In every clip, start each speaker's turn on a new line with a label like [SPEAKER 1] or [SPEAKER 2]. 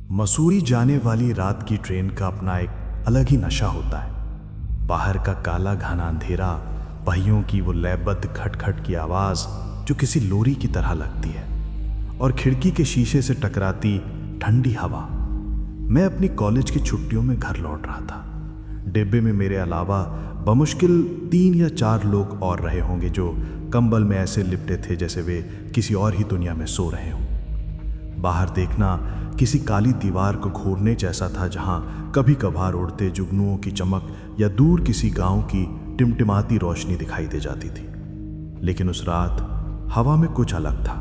[SPEAKER 1] मसूरी जाने वाली रात की ट्रेन का अपना एक अलग ही नशा होता है। बाहर का काला घना अंधेरा, पहियों की वो लयबद्ध खटखट की आवाज़ जो किसी लोरी की तरह लगती है, और खिड़की के शीशे से टकराती ठंडी हवा। मैं अपनी कॉलेज की छुट्टियों में घर लौट रहा था। डिब्बे में मेरे अलावा बमुश्किल 3 या 4 लोग और रहे होंगे जो कंबल में ऐसे लिपटे थे जैसे वे किसी और ही दुनिया में सो रहे हों। बाहर देखना किसी काली दीवार को घूरने जैसा था, जहां कभी कभार उड़ते जुगनुओं की चमक या दूर किसी गांव की टिमटिमाती रोशनी दिखाई दे जाती थी। लेकिन उस रात हवा में कुछ अलग था।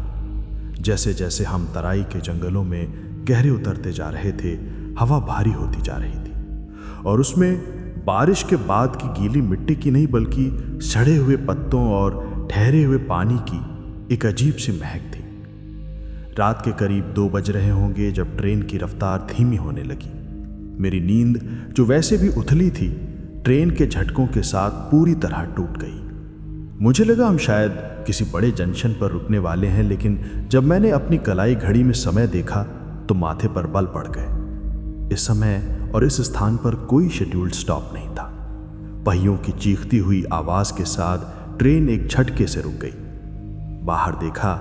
[SPEAKER 1] जैसे जैसे हम तराई के जंगलों में गहरे उतरते जा रहे थे, हवा भारी होती जा रही थी, और उसमें बारिश के बाद की गीली मिट्टी की नहीं बल्कि सड़े हुए पत्तों और ठहरे हुए पानी की एक अजीब सी महक थी। रात के करीब 2 बज रहे होंगे जब ट्रेन की रफ्तार धीमी होने लगी। मेरी नींद, जो वैसे भी उथली थी, ट्रेन के झटकों के साथ पूरी तरह टूट गई। मुझे लगा हम शायद किसी बड़े जंक्शन पर रुकने वाले हैं, लेकिन जब मैंने अपनी कलाई घड़ी में समय देखा तो माथे पर बल पड़ गए। इस समय और इस स्थान पर कोई शेड्यूल्ड स्टॉप नहीं था। पहियों की चीखती हुई आवाज के साथ ट्रेन एक झटके से रुक गई। बाहर देखा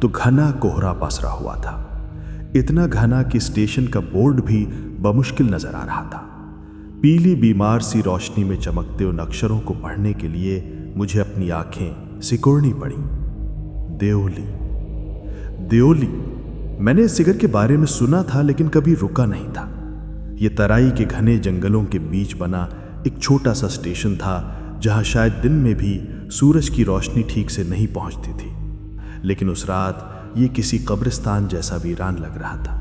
[SPEAKER 1] तो घना कोहरा पसरा हुआ था, इतना घना कि स्टेशन का बोर्ड भी बमुश्किल नजर आ रहा था। पीली बीमार सी रोशनी में चमकते उन अक्षरों को पढ़ने के लिए मुझे अपनी आंखें सिकुड़नी पड़ी। देओली, देओली। मैंने इस शिखर के बारे में सुना था, लेकिन कभी रुका नहीं था। यह तराई के घने जंगलों के बीच बना एक छोटा सा स्टेशन था, जहां शायद दिन में भी सूरज की रोशनी ठीक से नहीं पहुंचती थी। लेकिन उस रात ये किसी कब्रिस्तान जैसा वीरान लग रहा था।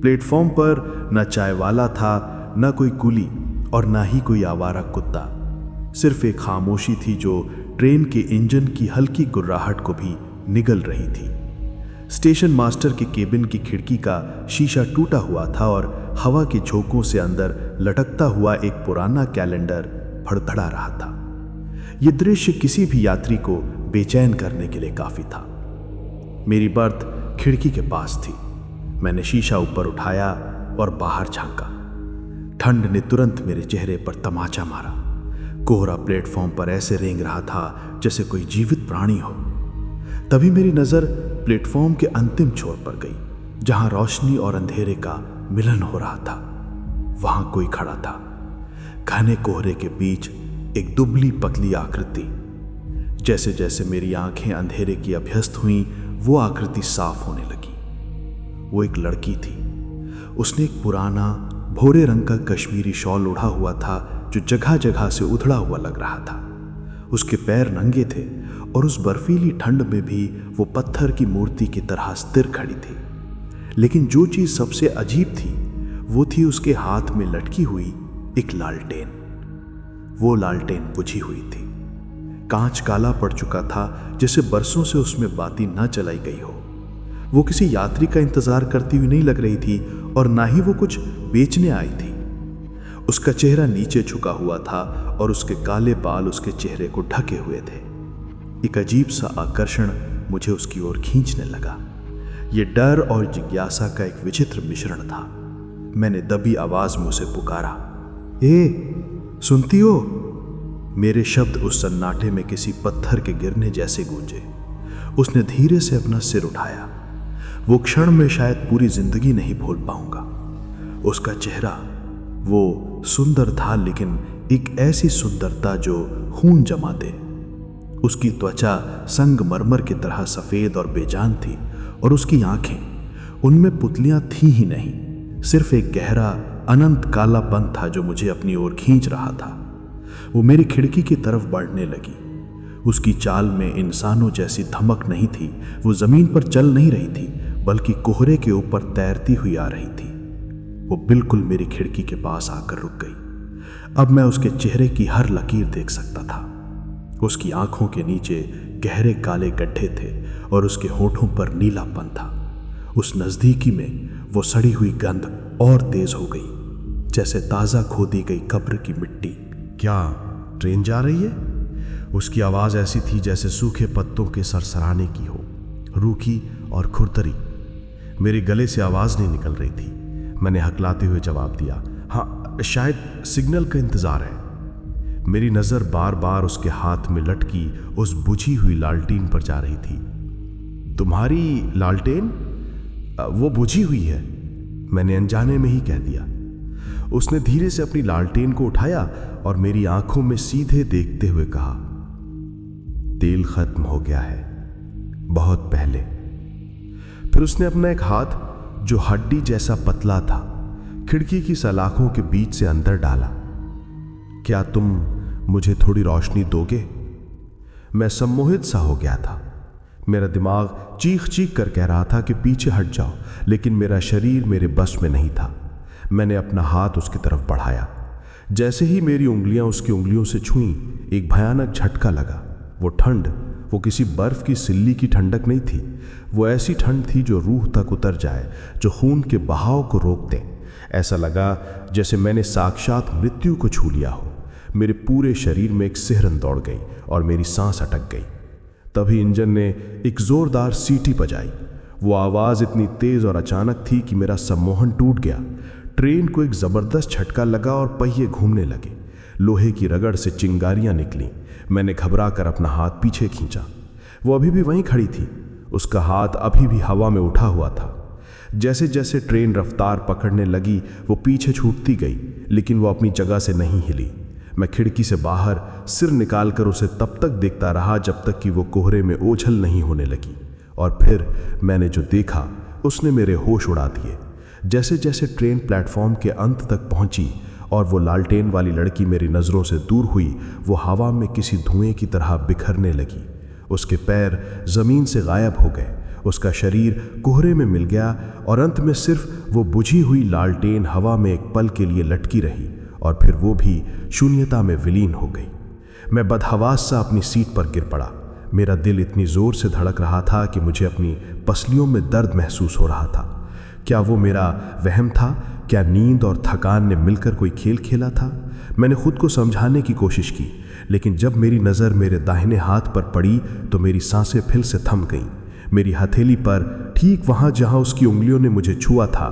[SPEAKER 1] प्लेटफॉर्म पर न चाय वाला था, न कोई कुली, और न ही कोई आवारा कुत्ता। सिर्फ एक खामोशी थी जो ट्रेन के इंजन की हल्की गुर्राहट को भी निगल रही थी। स्टेशन मास्टर के केबिन की खिड़की का शीशा टूटा हुआ था और हवा के झोंकों से अंदर लटकता हुआ एक पुराना कैलेंडर फड़फड़ा रहा था। यह दृश्य किसी भी यात्री को बेचैन करने के लिए काफी था। मेरी बर्थ खिड़की के पास थी। मैंने शीशा ऊपर उठाया और बाहर झांका। ठंड ने तुरंत मेरे चेहरे पर तमाचा मारा। कोहरा प्लेटफॉर्म पर ऐसे रेंग रहा था जैसे कोई जीवित प्राणी हो। तभी मेरी नजर प्लेटफॉर्म के अंतिम छोर पर गई, जहां रोशनी और अंधेरे का मिलन हो रहा था। वहां कोई खड़ा था, घने कोहरे के बीच एक दुबली पतली आकृति। जैसे जैसे मेरी आंखें अंधेरे की अभ्यस्त हुईं, वो आकृति साफ होने लगी। वो एक लड़की थी। उसने एक पुराना भूरे रंग का कश्मीरी शॉल ओढ़ा हुआ था जो जगह जगह से उधड़ा हुआ लग रहा था। उसके पैर नंगे थे और उस बर्फीली ठंड में भी वो पत्थर की मूर्ति की तरह स्थिर खड़ी थी। लेकिन जो चीज सबसे अजीब थी वो थी उसके हाथ में लटकी हुई एक लालटेन। वो लालटेन बुझी हुई थी। कांच काला पड़ चुका था, जैसे बरसों से उसमें बाती न जलाई गई हो। वो किसी यात्री का इंतजार करती हुई नहीं लग रही थी, और ना ही वो कुछ बेचने आई थी। उसका चेहरा नीचे झुका हुआ था और उसके काले बाल उसके चेहरे को ढके हुए थे। एक अजीब सा आकर्षण मुझे उसकी ओर खींचने लगा। ये डर और जिज्ञासा का एक विचित्र मिश्रण था। मैंने दबी आवाज में उसे पुकारा, ए, सुनती हो? मेरे शब्द उस सन्नाटे में किसी पत्थर के गिरने जैसे गूंजे। उसने धीरे से अपना सिर उठाया। वो क्षण में शायद पूरी जिंदगी नहीं भूल पाऊंगा। उसका चेहरा वो सुंदर था, लेकिन एक ऐसी सुंदरता जो खून जमा दे। उसकी त्वचा संगमरमर की तरह सफेद और बेजान थी, और उसकी आंखें, उनमें पुतलियां थी ही नहीं, सिर्फ एक गहरा अनंत कालापन था जो मुझे अपनी ओर खींच रहा था। वो मेरी खिड़की की तरफ बढ़ने लगी। उसकी चाल में इंसानों जैसी धमक नहीं थी। वो जमीन पर चल नहीं रही थी, बल्कि कोहरे के ऊपर तैरती हुई आ रही थी। वो बिल्कुल मेरी खिड़की के पास आकर रुक गई। अब मैं उसके चेहरे की हर लकीर देख सकता था। उसकी आंखों के नीचे गहरे काले गड्ढे थे और उसके होठों पर नीलापन था। उस नजदीकी में वो सड़ी हुई गंध और तेज हो गई, जैसे ताजा खोदी गई कब्र की मिट्टी।
[SPEAKER 2] क्या ट्रेन जा रही है? उसकी आवाज ऐसी थी जैसे सूखे पत्तों के सरसराने की हो, रूखी और खुरदरी। मेरे गले से आवाज नहीं निकल रही थी। मैंने हकलाते हुए जवाब दिया। हाँ, शायद सिग्नल का इंतजार है। मेरी नज़र बार बार उसके हाथ में लटकी उस बुझी हुई लालटेन पर जा रही थी। तुम्हारी लालटेन? वो बुझी हुई है, मैंने अनजाने में ही कह दिया। उसने धीरे से अपनी लालटेन को उठाया और मेरी आंखों में सीधे देखते हुए कहा, तेल खत्म हो गया है, बहुत पहले। फिर उसने अपना एक हाथ, जो हड्डी जैसा पतला था, खिड़की की सलाखों के बीच से अंदर डाला। क्या तुम मुझे थोड़ी रोशनी दोगे? मैं सम्मोहित सा हो गया था। मेरा दिमाग चीख चीख कर कह रहा था कि पीछे हट जाओ, लेकिन मेरा शरीर मेरे बस में नहीं था। मैंने अपना हाथ उसकी तरफ बढ़ाया। जैसे ही मेरी उंगलियां उसकी उंगलियों से छुईं, एक भयानक झटका लगा। वो ठंड, वो किसी बर्फ की सिल्ली की ठंडक नहीं थी। वो ऐसी ठंड थी जो रूह तक उतर जाए, जो खून के बहाव को रोक दे। ऐसा लगा जैसे मैंने साक्षात मृत्यु को छू लिया हो। मेरे पूरे शरीर में एक सिहरन दौड़ गई और मेरी सांस अटक गई। तभी इंजन ने एक जोरदार सीटी बजाई। वो आवाज़ इतनी तेज़ और अचानक थी कि मेरा सम्मोहन टूट गया। ट्रेन को एक ज़बरदस्त झटका लगा और पहिए घूमने लगे। लोहे की रगड़ से चिंगारियां निकलीं। मैंने घबरा कर अपना हाथ पीछे खींचा। वो अभी भी वहीं खड़ी थी। उसका हाथ अभी भी हवा में उठा हुआ था। जैसे जैसे ट्रेन रफ्तार पकड़ने लगी, वो पीछे छूटती गई, लेकिन वो अपनी जगह से नहीं हिली। मैं खिड़की से बाहर सिर निकालकर उसे तब तक देखता रहा जब तक कि वो कोहरे में ओझल नहीं होने लगी। और फिर मैंने जो देखा, उसने मेरे होश उड़ा दिए। जैसे जैसे ट्रेन प्लेटफॉर्म के अंत तक पहुंची और वो लालटेन वाली लड़की मेरी नज़रों से दूर हुई, वो हवा में किसी धुएं की तरह बिखरने लगी। उसके पैर ज़मीन से गायब हो गए। उसका शरीर कोहरे में मिल गया और अंत में सिर्फ वो बुझी हुई लालटेन हवा में एक पल के लिए लटकी रही और फिर वो भी शून्यता में विलीन हो गई। मैं बदहवास सा अपनी सीट पर गिर पड़ा। मेरा दिल इतनी ज़ोर से धड़क रहा था कि मुझे अपनी पसलियों में दर्द महसूस हो रहा था। क्या वो मेरा वहम था? क्या नींद और थकान ने मिलकर कोई खेल खेला था? मैंने खुद को समझाने की कोशिश की, लेकिन जब मेरी नज़र मेरे दाहिने हाथ पर पड़ी तो मेरी सांसें फिर से थम गईं। मेरी हथेली पर, ठीक वहाँ जहाँ उसकी उंगलियों ने मुझे छुआ था,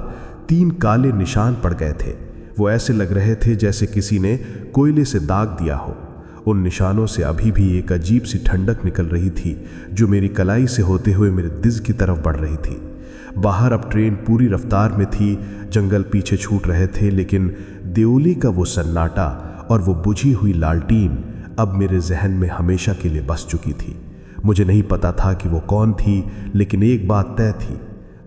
[SPEAKER 2] 3 काले निशान पड़ गए थे। वो ऐसे लग रहे थे जैसे किसी ने कोयले से दाग दिया हो। उन निशानों से अभी भी एक अजीब सी ठंडक निकल रही थी, जो मेरी कलाई से होते हुए मेरे दिल की तरफ बढ़ रही थी। बाहर अब ट्रेन पूरी रफ्तार में थी, जंगल पीछे छूट रहे थे, लेकिन देओली का वो सन्नाटा और वो बुझी हुई लालटीन अब मेरे जहन में हमेशा के लिए बस चुकी थी। मुझे नहीं पता था कि वो कौन थी, लेकिन एक बात तय थी,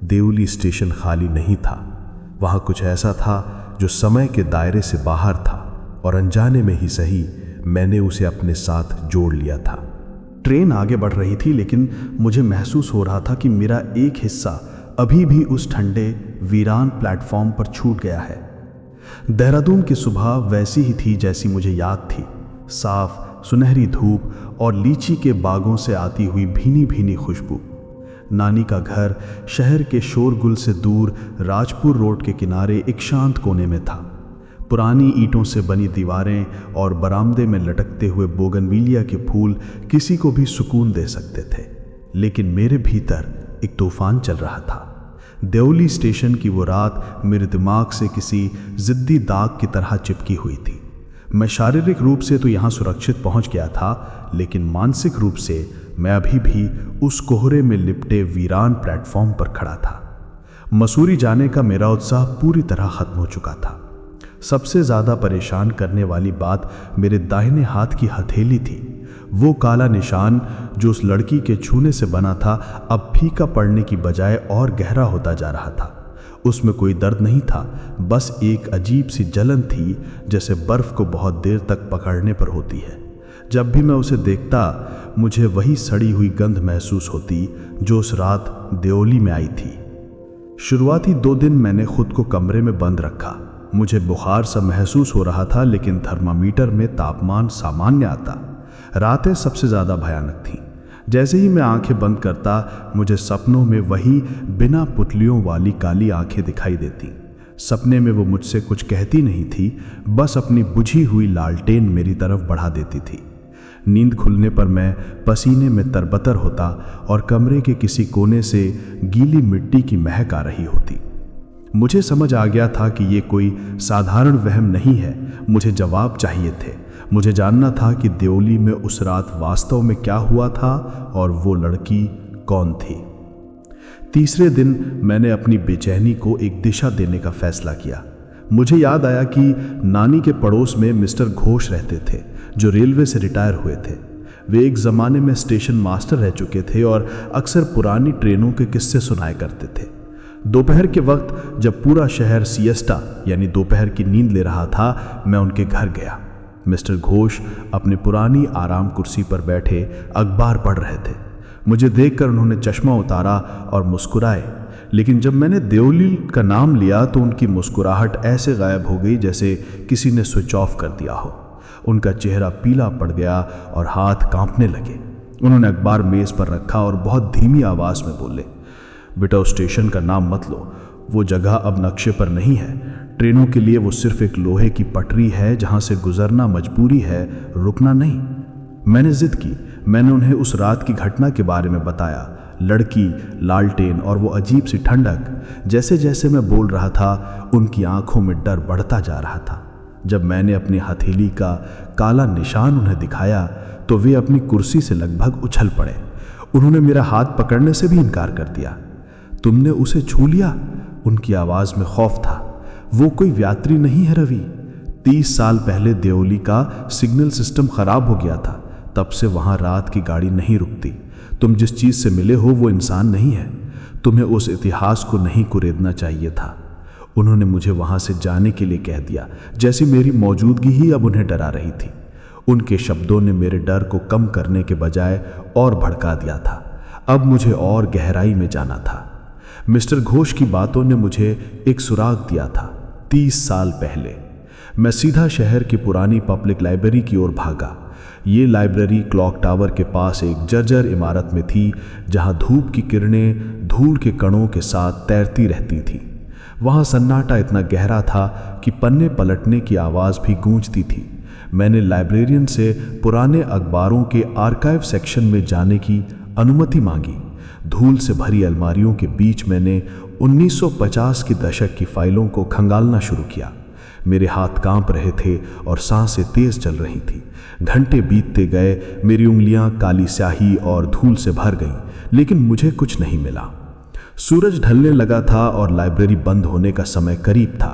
[SPEAKER 2] देओली स्टेशन खाली नहीं था। वहाँ कुछ ऐसा था जो समय के दायरे से बाहर था, और अनजाने में ही सही मैंने उसे अपने साथ जोड़ लिया था।
[SPEAKER 3] ट्रेन आगे बढ़ रही थी, लेकिन मुझे महसूस हो रहा था कि मेरा एक हिस्सा अभी भी उस ठंडे वीरान प्लेटफॉर्म पर छूट गया है। देहरादून की सुबह वैसी ही थी जैसी मुझे याद थी। साफ सुनहरी धूप और लीची के बागों से आती हुई भीनी भीनी खुशबू। नानी का घर शहर के शोरगुल से दूर राजपुर रोड के किनारे एक शांत कोने में था। पुरानी ईंटों से बनी दीवारें और बरामदे में लटकते हुए बोगनविलिया के फूल किसी को भी सुकून दे सकते थे, लेकिन मेरे भीतर एक तूफान चल रहा था। देओली स्टेशन की वो रात मेरे दिमाग से किसी जिद्दी दाग की तरह चिपकी हुई थी। मैं शारीरिक रूप से तो यहाँ सुरक्षित पहुँच गया था, लेकिन मानसिक रूप से मैं अभी भी उस कोहरे में लिपटे वीरान प्लेटफॉर्म पर खड़ा था। मसूरी जाने का मेरा उत्साह पूरी तरह खत्म हो चुका था। सबसे ज़्यादा परेशान करने वाली बात मेरे दाहिने हाथ की हथेली थी। वो काला निशान जो उस लड़की के छूने से बना था, अब फीका पड़ने की बजाय और गहरा होता जा रहा था। उसमें कोई दर्द नहीं था, बस एक अजीब सी जलन थी, जैसे बर्फ को बहुत देर तक पकड़ने पर होती है। जब भी मैं उसे देखता, मुझे वही सड़ी हुई गंध महसूस होती जो उस रात देओली में आई थी। शुरुआती 2 दिन मैंने खुद को कमरे में बंद रखा। मुझे बुखार सा महसूस हो रहा था, लेकिन थर्मामीटर में तापमान सामान्य आता। रातें सबसे ज़्यादा भयानक थीं। जैसे ही मैं आंखें बंद करता, मुझे सपनों में वही बिना पुतलियों वाली काली आंखें दिखाई देती। सपने में वो मुझसे कुछ कहती नहीं थी, बस अपनी बुझी हुई लालटेन मेरी तरफ बढ़ा देती थी। नींद खुलने पर मैं पसीने में तरबतर होता और कमरे के किसी कोने से गीली मिट्टी की महक आ रही होती। मुझे समझ आ गया था कि ये कोई साधारण वहम नहीं है। मुझे जवाब चाहिए थे। मुझे जानना था कि देवली में उस रात वास्तव में क्या हुआ था और वो लड़की कौन थी। तीसरे दिन मैंने अपनी बेचैनी को एक दिशा देने का फैसला किया। मुझे याद आया कि नानी के पड़ोस में मिस्टर घोष रहते थे, जो रेलवे से रिटायर हुए थे। वे एक ज़माने में स्टेशन मास्टर रह चुके थे और अक्सर पुरानी ट्रेनों के किस्से सुनाया करते थे। दोपहर के वक्त जब पूरा शहर सिएस्टा यानी दोपहर की नींद ले रहा था, मैं उनके घर गया। मिस्टर घोष अपनी पुरानी आराम कुर्सी पर बैठे अखबार पढ़ रहे थे। मुझे देखकर उन्होंने चश्मा उतारा और मुस्कुराए, लेकिन जब मैंने देवली का नाम लिया तो उनकी मुस्कुराहट ऐसे गायब हो गई जैसे किसी ने स्विच ऑफ कर दिया हो। उनका चेहरा पीला पड़ गया और हाथ कांपने लगे। उन्होंने अखबार मेज पर रखा और बहुत धीमी आवाज में बोले, बेटा उस स्टेशन का नाम मत लो, वो जगह अब नक्शे पर नहीं है। ट्रेनों के लिए वो सिर्फ एक लोहे की पटरी है जहां से गुजरना मजबूरी है, रुकना नहीं। मैंने जिद की। मैंने उन्हें उस रात की घटना के बारे में बताया, लड़की, लालटेन और वो अजीब सी ठंडक। जैसे जैसे मैं बोल रहा था, उनकी आंखों में डर बढ़ता जा रहा था। जब मैंने अपनी हथेली का काला निशान उन्हें दिखाया तो वे अपनी कुर्सी से लगभग उछल पड़े। उन्होंने मेरा हाथ पकड़ने से भी इनकार कर दिया। तुमने उसे छू लिया? उनकी आवाज में खौफ था। वो कोई यात्री नहीं है रवि। 30 साल पहले देवली का सिग्नल सिस्टम खराब हो गया था, तब से वहां रात की गाड़ी नहीं रुकती। तुम जिस चीज से मिले हो वो इंसान नहीं है। तुम्हें उस इतिहास को नहीं कुरेदना चाहिए था। उन्होंने मुझे वहां से जाने के लिए कह दिया, जैसे मेरी मौजूदगी ही अब उन्हें डरा रही थी। उनके शब्दों ने मेरे डर को कम करने के बजाय और भड़का दिया था। अब मुझे और गहराई में जाना था। मिस्टर घोष की बातों ने मुझे एक सुराग दिया था। 30 साल पहले मैं सीधा शहर की पुरानी पब्लिक लाइब्रेरी की ओर भागा। ये लाइब्रेरी क्लॉक टावर के पास एक जर्जर इमारत में थी, जहां धूप की किरणें धूल के कणों के साथ तैरती रहती थी। वहां सन्नाटा इतना गहरा था कि पन्ने पलटने की आवाज भी गूंजती थी। मैंने लाइब्रेरियन से पुराने अखबारों के आर्काइव सेक्शन में जाने की अनुमति मांगी। धूल से भरी अलमारियों के बीच मैंने 1950 के दशक की फाइलों को खंगालना शुरू किया। मेरे हाथ कांप रहे थे और सांसें तेज चल रही थी। घंटे बीतते गए, मेरी उंगलियां काली स्याही और धूल से भर गईं, लेकिन मुझे कुछ नहीं मिला। सूरज ढलने लगा था और लाइब्रेरी बंद होने का समय करीब था।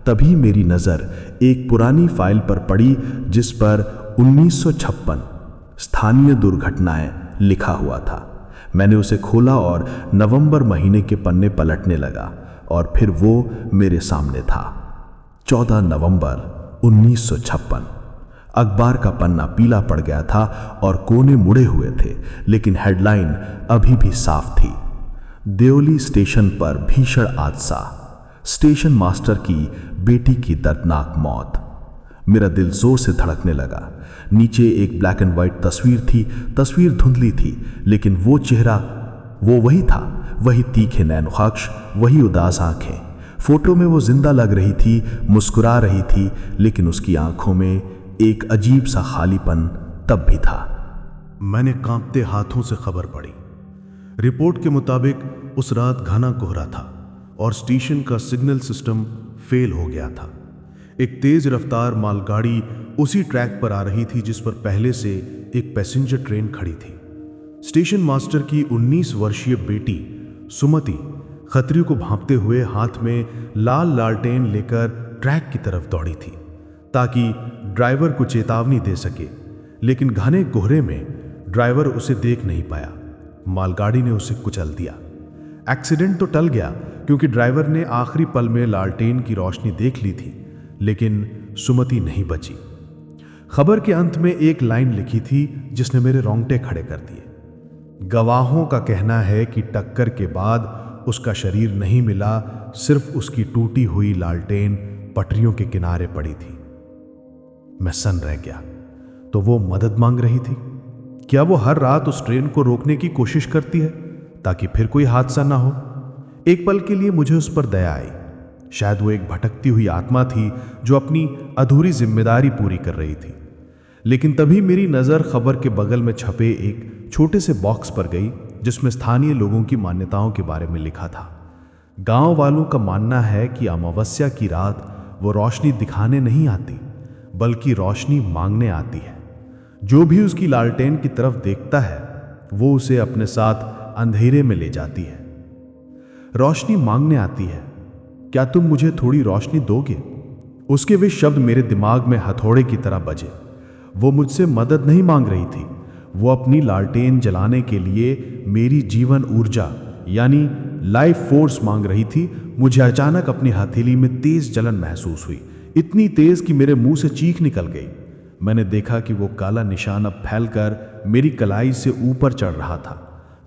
[SPEAKER 3] तभी मेरी नज़र एक पुरानी फाइल पर पड़ी जिस पर 1956 स्थानीय दुर्घटनाएं लिखा हुआ था। मैंने उसे खोला और नवंबर महीने के पन्ने पलटने लगा और फिर वो मेरे सामने था। 14 नवंबर 1956। अखबार का पन्ना पीला पड़ गया था और कोने मुड़े हुए थे, लेकिन हेडलाइन अभी भी साफ थी। देवली स्टेशन पर भीषण हादसा, स्टेशन मास्टर की बेटी की दर्दनाक मौत। मेरा दिल जोर से धड़कने लगा। नीचे एक ब्लैक एंड व्हाइट तस्वीर थी। तस्वीर धुंधली थी, लेकिन वो चेहरा वो वही था। वही तीखे नैनोखाक्ष, वही उदास आंखें। फोटो में वो जिंदा लग रही थी, मुस्कुरा रही थी, लेकिन उसकी आंखों में एक अजीब सा खालीपन तब भी था।
[SPEAKER 2] मैंने कांपते हाथों से खबर पढ़ी। रिपोर्ट के मुताबिक उस रात घना कोहरा था और स्टेशन का सिग्नल सिस्टम फेल हो गया था। एक तेज रफ्तार मालगाड़ी उसी ट्रैक पर आ रही थी जिस पर पहले से एक पैसेंजर ट्रेन खड़ी थी। स्टेशन मास्टर की 19 वर्षीय बेटी सुमति खतरे को भांपते हुए हाथ में लाल लालटेन लेकर ट्रैक की तरफ दौड़ी थी ताकि ड्राइवर को चेतावनी दे सके, लेकिन घने कोहरे में ड्राइवर उसे देख नहीं पाया। मालगाड़ी ने उसे कुचल दिया। एक्सीडेंट तो टल गया क्योंकि ड्राइवर ने आखिरी पल में लालटेन की रोशनी देख ली थी, लेकिन सुमति नहीं बची। खबर के अंत में एक लाइन लिखी थी जिसने मेरे रोंगटे खड़े कर दिए। गवाहों का कहना है कि टक्कर के बाद उसका शरीर नहीं मिला, सिर्फ उसकी टूटी हुई लालटेन पटरियों के किनारे पड़ी थी। मैं सन रह गया। तो वो मदद मांग रही थी? क्या वो हर रात उस ट्रेन को रोकने की कोशिश करती है ताकि फिर कोई हादसा ना हो? एक पल के लिए मुझे उस पर दया आई। शायद वो एक भटकती हुई आत्मा थी जो अपनी अधूरी जिम्मेदारी पूरी कर रही थी। लेकिन तभी मेरी नज़र खबर के बगल में छपे एक छोटे से बॉक्स पर गई जिसमें स्थानीय लोगों की मान्यताओं के बारे में लिखा था।
[SPEAKER 3] गांव वालों का मानना है कि अमावस्या की रात वो रोशनी दिखाने नहीं आती, बल्कि रोशनी मांगने आती है। जो भी उसकी लालटेन की तरफ देखता है वो उसे अपने साथ अंधेरे में ले जाती है। रोशनी मांगने आती है, क्या तुम मुझे थोड़ी रोशनी दोगे? उसके वे शब्द मेरे दिमाग में हथौड़े की तरह बजे। वो मुझसे मदद नहीं मांग रही थी, वो अपनी लालटेन जलाने के लिए मेरी जीवन ऊर्जा यानी लाइफ फोर्स मांग रही थी। मुझे अचानक अपनी हथेली में तेज जलन महसूस हुई, इतनी तेज कि मेरे मुंह से चीख निकल गई। मैंने देखा कि वो काला निशान अब फैलकर मेरी कलाई से ऊपर चढ़ रहा था।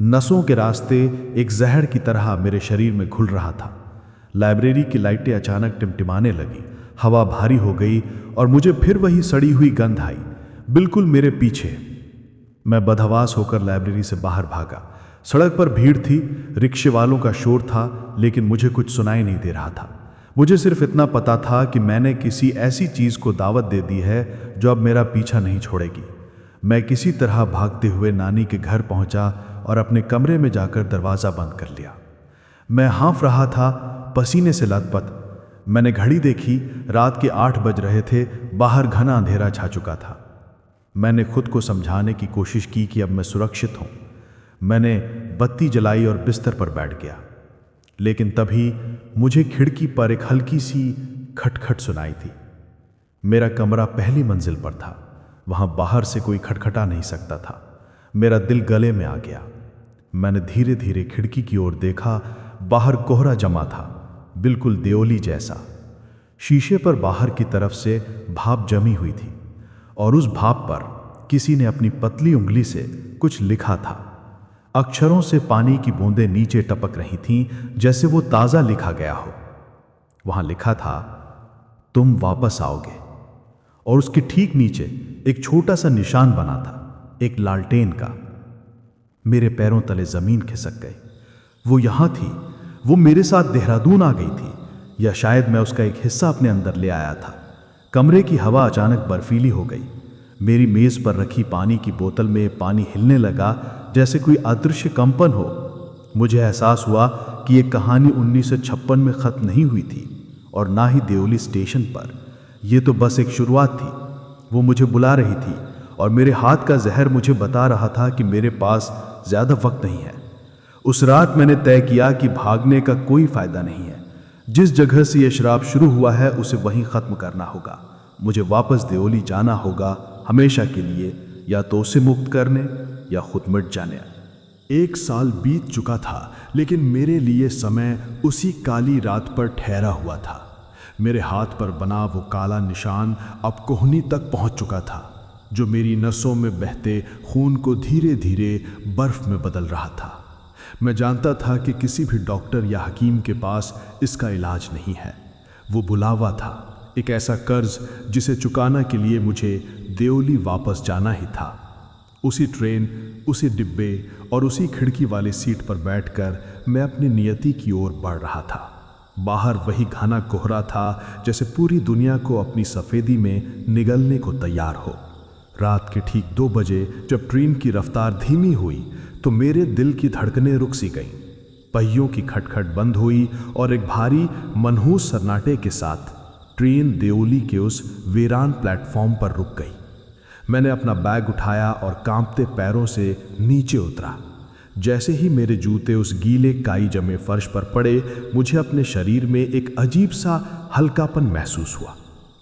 [SPEAKER 3] नसों के रास्ते एक जहर की तरह मेरे शरीर में घुल रहा था। लाइब्रेरी की लाइटें अचानक टिमटिमाने लगी, हवा भारी हो गई और मुझे फिर वही सड़ी हुई गंध आई, बिल्कुल मेरे पीछे। मैं बदहवास होकर लाइब्रेरी से बाहर भागा। सड़क पर भीड़ थी, रिक्शे वालों का शोर था, लेकिन मुझे कुछ सुनाई नहीं दे रहा था। मुझे सिर्फ इतना पता था कि मैंने किसी ऐसी चीज को दावत दे दी है जो अब मेरा पीछा नहीं छोड़ेगी। मैं किसी तरह भागते हुए नानी के घर पहुंचा और अपने कमरे में जाकर दरवाजा बंद कर लिया। मैं हाँफ रहा था, पसीने से लथपथ। मैंने घड़ी देखी, रात के 8 बज रहे थे, बाहर घना अंधेरा छा चुका था। मैंने खुद को समझाने की कोशिश की कि अब मैं सुरक्षित हूं। मैंने बत्ती जलाई और बिस्तर पर बैठ गया, लेकिन तभी मुझे खिड़की पर एक हल्की सी खटखट सुनाई थी। मेरा कमरा पहली मंजिल पर था, वहां बाहर से कोई खटखटा नहीं सकता था। मेरा दिल गले में आ गया। मैंने धीरे धीरे खिड़की की ओर देखा। बाहर कोहरा जमा था, बिल्कुल देओली जैसा। शीशे पर बाहर की तरफ से भाप जमी हुई थी और उस भाप पर किसी ने अपनी पतली उंगली से कुछ लिखा था। अक्षरों से पानी की बूंदें नीचे टपक रही थीं, जैसे वो ताजा लिखा गया हो। वहां लिखा था, तुम वापस आओगे। और उसके ठीक नीचे एक छोटा सा निशान बना था, एक लालटेन का। मेरे पैरों तले जमीन खिसक गई। वो यहां थी, वो मेरे साथ देहरादून आ गई थी, या शायद मैं उसका एक हिस्सा अपने अंदर ले आया था। कमरे की हवा अचानक बर्फीली हो गई। मेरी मेज पर रखी पानी की बोतल में पानी हिलने लगा, जैसे कोई अदृश्य कंपन हो। मुझे एहसास हुआ कि ये कहानी 1956 में खत्म नहीं हुई थी और ना ही देओली स्टेशन पर। यह तो बस एक शुरुआत थी। वो मुझे बुला रही थी और मेरे हाथ का जहर मुझे बता रहा था कि मेरे पास ज्यादा वक्त नहीं है। उस रात मैंने तय किया कि भागने का कोई फायदा नहीं है। जिस जगह से यह शराब शुरू हुआ है उसे वहीं खत्म करना होगा। मुझे वापस देओली जाना होगा, हमेशा के लिए, या तो उसे मुक्त करने या खुद मिट जाने।
[SPEAKER 1] 1 साल बीत चुका था, लेकिन मेरे लिए समय उसी काली रात पर ठहरा हुआ था। मेरे हाथ पर बना वो काला निशान अब कोहनी तक पहुंच चुका था, जो मेरी नसों में बहते खून को धीरे धीरे बर्फ में बदल रहा था। मैं जानता था कि किसी भी डॉक्टर या हकीम के पास इसका इलाज नहीं है। वो बुलावा था, एक ऐसा कर्ज जिसे चुकाना के लिए मुझे देओली वापस जाना ही था। उसी ट्रेन, उसी डिब्बे और उसी खिड़की वाली सीट पर बैठकर मैं अपनी नियति की ओर बढ़ रहा था। बाहर वही घना कोहरा था, जैसे पूरी दुनिया को अपनी सफ़ेदी में निगलने को तैयार हो। रात के ठीक 2 बजे जब ट्रेन की रफ्तार धीमी हुई तो मेरे दिल की धड़कनें रुक सी गईं। पहियों की खटखट बंद हुई और एक भारी मनहूस सन्नाटे के साथ ट्रेन देओली के उस वीरान प्लेटफॉर्म पर रुक गई। मैंने अपना बैग उठाया और कांपते पैरों से नीचे उतरा। जैसे ही मेरे जूते उस गीले काई जमे फर्श पर पड़े, मुझे अपने शरीर में एक अजीब सा हल्कापन महसूस हुआ।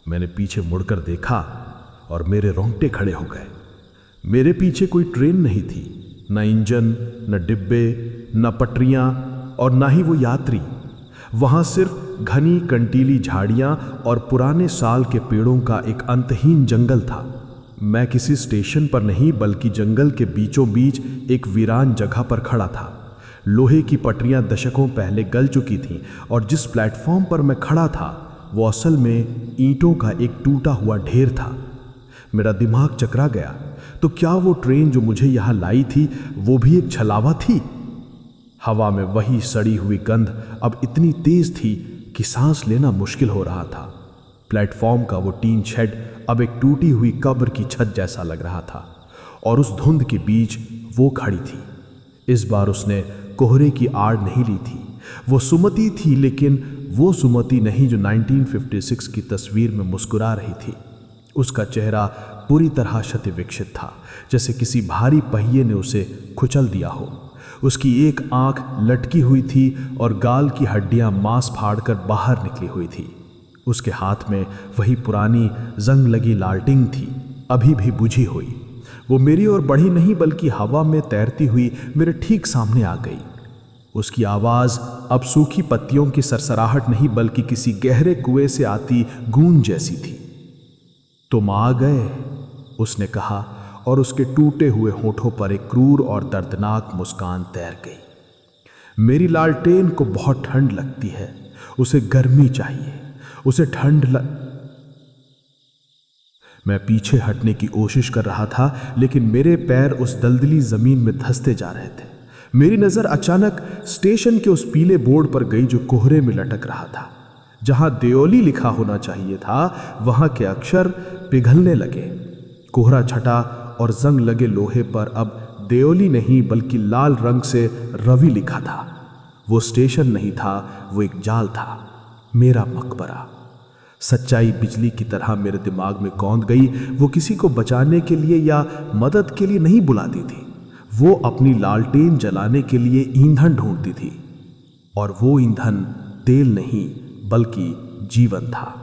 [SPEAKER 1] मैंने पीछे मुड़कर देखा और मेरे रोंगटे खड़े हो गए। मेरे पीछे कोई ट्रेन नहीं थी, न इंजन, न डिब्बे, न पटरियां और न ही वो यात्री। वहां सिर्फ घनी कंटीली झाड़ियां और पुराने साल के पेड़ों का एक अंतहीन जंगल था। मैं किसी स्टेशन पर नहीं, बल्कि जंगल के बीचों बीच एक वीरान जगह पर खड़ा था। लोहे की पटरियां दशकों पहले गल चुकी थीं और जिस प्लेटफॉर्म पर मैं खड़ा था वो असल में ईंटों का एक टूटा हुआ ढेर था। मेरा दिमाग चकरा गया। तो क्या वो ट्रेन जो मुझे यहाँ लाई थी वो भी एक छलावा थी? हवा में वही सड़ी हुई गंध अब इतनी तेज थी कि सांस लेना मुश्किल हो रहा था। प्लेटफॉर्म का वो टीन शेड अब एक टूटी हुई कब्र की छत जैसा लग रहा था और उस धुंध के बीच वो खड़ी थी। इस बार उसने कोहरे की आड़ नहीं ली थी,
[SPEAKER 3] वो सुमति थी, लेकिन वो सुमति नहीं जो 1956 की तस्वीर में मुस्कुरा रही थी। उसका चेहरा पूरी तरह क्षति विक्षित था, जैसे किसी भारी पहिए ने उसे कुचल दिया हो। उसकी एक आंख लटकी हुई थी और गाल की हड्डियां मांस फाड़कर बाहर निकली हुई थी। उसके हाथ में वही पुरानी जंग लगी लालटेन थी, अभी भी बुझी हुई। वो मेरी ओर बढ़ी नहीं, बल्कि हवा में तैरती हुई मेरे ठीक सामने आ गई। उसकी आवाज़ अब सूखी पत्तियों की सरसराहट नहीं, बल्कि किसी गहरे कुएं से आती गूंज जैसी थी। तुम आ गए, उसने कहा, और उसके टूटे हुए होठों पर एक क्रूर और दर्दनाक मुस्कान तैर गई। मेरी लालटेन को बहुत ठंड लगती है, उसे गर्मी चाहिए, उसे मैं पीछे हटने की कोशिश कर रहा था, लेकिन मेरे पैर उस दलदली जमीन में धंसते जा रहे थे। मेरी नज़र अचानक स्टेशन के उस पीले बोर्ड पर गई जो कोहरे में लटक रहा था। जहां देओली लिखा होना चाहिए था, वहां के अक्षर पिघलने लगे। कोहरा छटा और जंग लगे लोहे पर अब देओली नहीं, बल्कि लाल रंग से रवि लिखा था। वो स्टेशन नहीं था, वो एक जाल था, मेरा मकबरा। सच्चाई बिजली की तरह मेरे दिमाग में कौंध गई। वो किसी को बचाने के लिए या मदद के लिए नहीं बुलाती थी, वो अपनी लालटेन जलाने के लिए ईंधन ढूंढती थी। और वो ईंधन तेल नहीं, बल्कि जीवन था।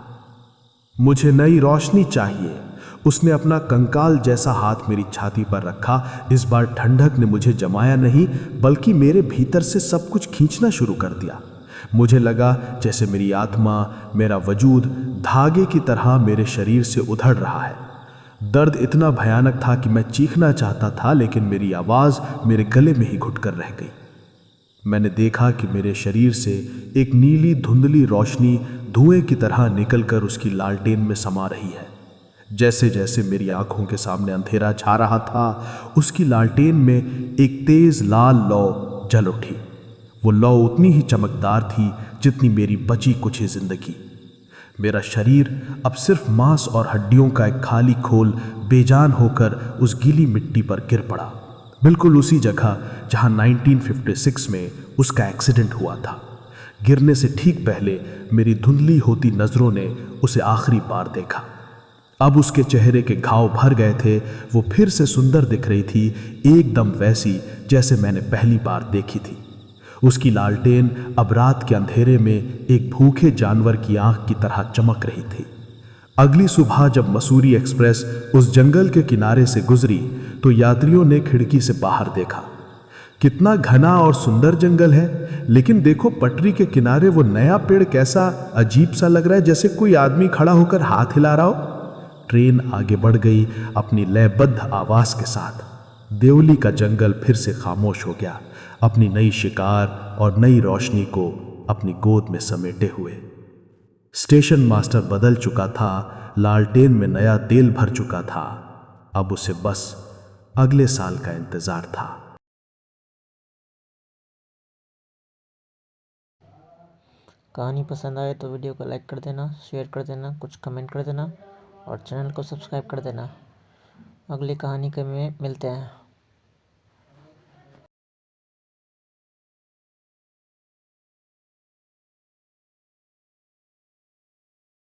[SPEAKER 3] मुझे नई रोशनी चाहिए। उसने अपना कंकाल जैसा हाथ मेरी छाती पर रखा। इस बार ठंडक ने मुझे जमाया नहीं, बल्कि मेरे भीतर से सब कुछ खींचना शुरू कर दिया। मुझे लगा जैसे मेरी आत्मा, मेरा वजूद धागे की तरह मेरे शरीर से उधड़ रहा है। दर्द इतना भयानक था कि मैं चीखना चाहता था, लेकिन मेरी आवाज़ मेरे गले में ही घुटकर रह गई। मैंने देखा कि मेरे शरीर से एक नीली धुंधली रोशनी धुएं की तरह निकलकर उसकी लालटेन में समा रही है। जैसे जैसे मेरी आंखों के सामने अंधेरा छा रहा था, उसकी लालटेन में एक तेज लाल लौ जल उठी। वो लौ उतनी ही चमकदार थी जितनी मेरी बची कुछ ही जिंदगी। मेरा शरीर अब सिर्फ मांस और हड्डियों का एक खाली खोल बेजान होकर उस गीली मिट्टी पर गिर पड़ा, बिल्कुल उसी जगह जहां 1956 में उसका एक्सीडेंट हुआ था। गिरने से ठीक पहले मेरी धुंधली होती नज़रों ने उसे आखिरी बार देखा। अब उसके चेहरे के घाव भर गए थे। वो फिर से सुंदर दिख रही थी, एकदम वैसी जैसे मैंने पहली बार देखी थी। उसकी लालटेन अब रात के अंधेरे में एक भूखे जानवर की आंख की तरह चमक रही थी। अगली सुबह जब मसूरी एक्सप्रेस उस जंगल के किनारे से गुजरी, तो यात्रियों ने खिड़की से बाहर देखा। कितना घना और सुंदर जंगल है, लेकिन देखो पटरी के किनारे वो नया पेड़ कैसा अजीब सा लग रहा है, जैसे कोई आदमी खड़ा होकर हाथ हिला रहा हो। ट्रेन आगे बढ़ गई अपनी लयबद्ध आवाज के साथ। देवली का जंगल फिर से खामोश हो गया, अपनी नई शिकार और नई रोशनी को अपनी गोद में समेटे हुए। स्टेशन मास्टर बदल चुका था, लालटेन में नया तेल भर चुका था। अब उसे बस अगले साल का इंतजार था।
[SPEAKER 4] कहानी पसंद आए तो वीडियो को लाइक कर देना, शेयर कर देना, कुछ कमेंट कर देना और चैनल को सब्सक्राइब कर देना। अगली कहानी के में मिलते हैं।